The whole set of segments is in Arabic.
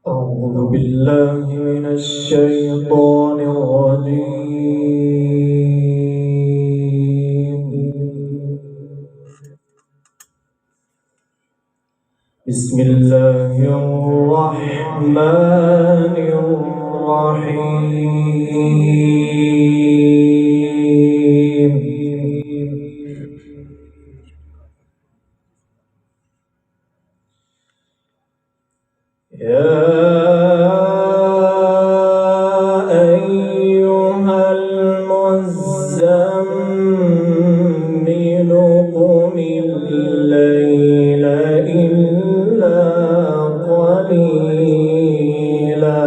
أعوذ بالله من الشيطان الرجيم. بسم الله الرحمن الرحيم. يا أيها المزمل قم الليل إلا قليلا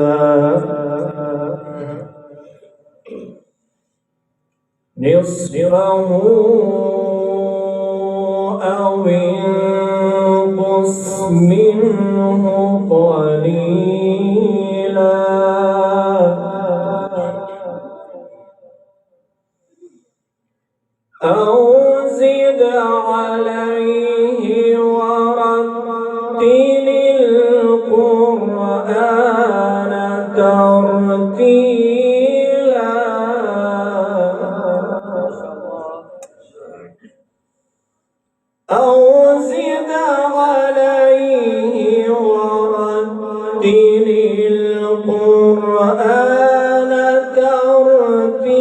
نصفه أو انقص منه قليلا أو زد عليه ورتل القرآن ترتيلا أو زد عليه ورتل القرآن ترتيلا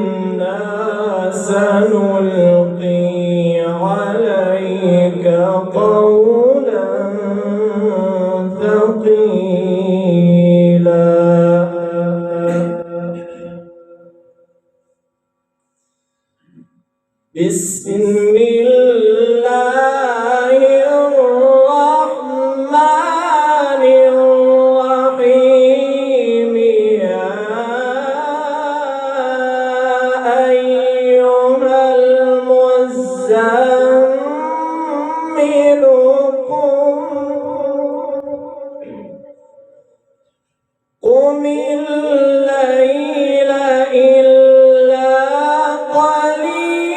إنا سنلقي عليك قولا ثقيلا بسم الله الرحمن الرحيم يا أيها المزمل قم الليل إلا قليلا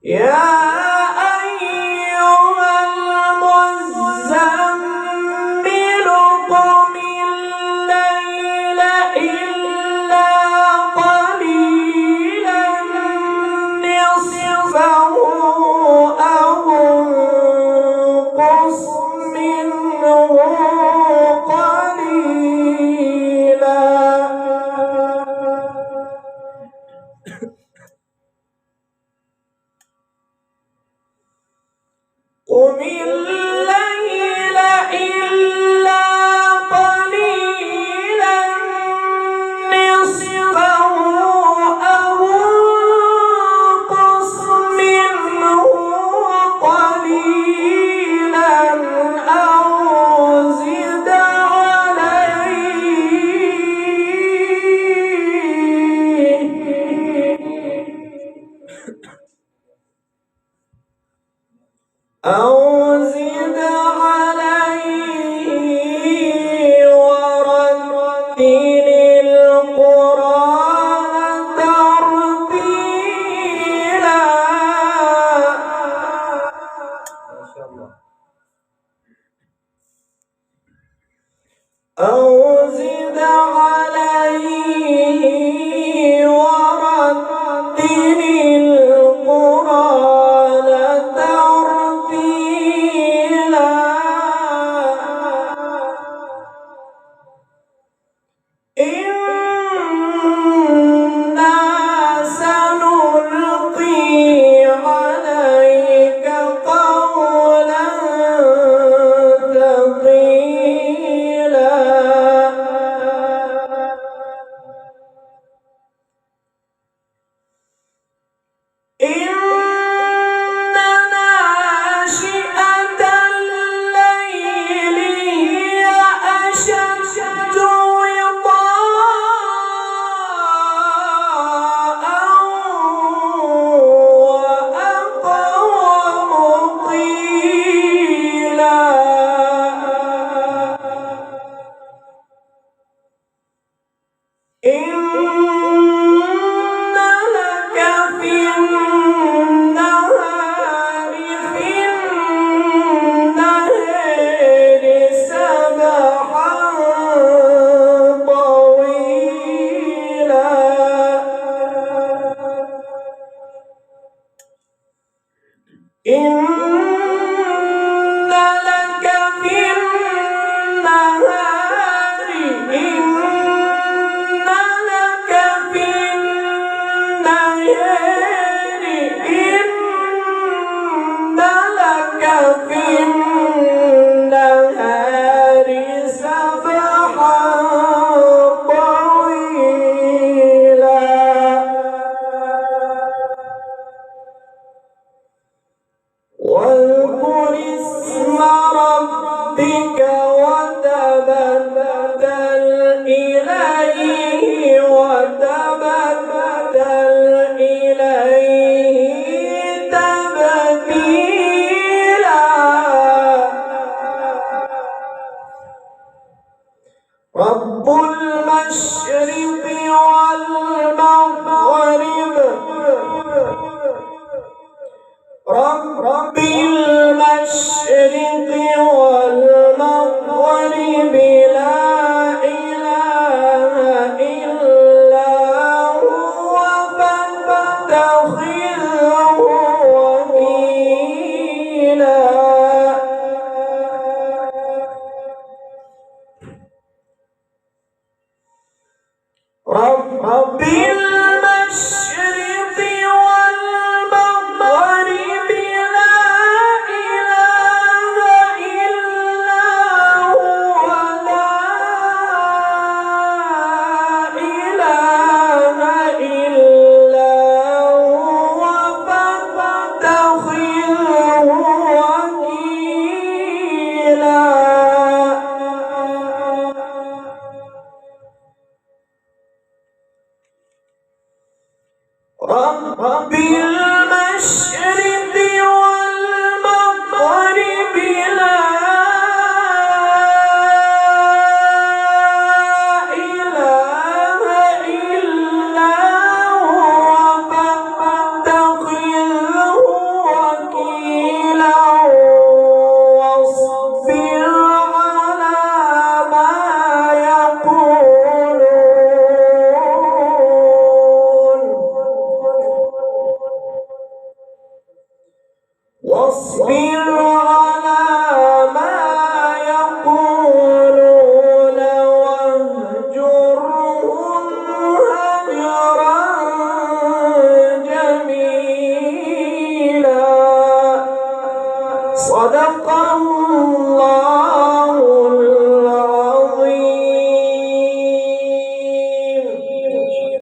يا أيها المزمل قم الليل إلا قليلا نصفه أو انقص منه قليلا قم الليل إلا قليلا نصفه أو انقص منه قليلا أو زد عليه ورتل القرآن ترتيلا أو زد عليه ورتل القرآن ترتيلا إنا سنلقي عليك قولا ثقيلا رب المشرق والمغرب رب المشرق والمغرب لا إله إلا هو فاتخذه وكيلا رب المشرق والمغرب لا إله إلا هو لا إله إلا هو فاتخذه وكيلا رب المشرق والمغرب لا إله إلا هو فاتخذه وكيلا واصبر على ما يقولون واصبر على ما يقولون واهجرهم هجرا جميلا صدق الله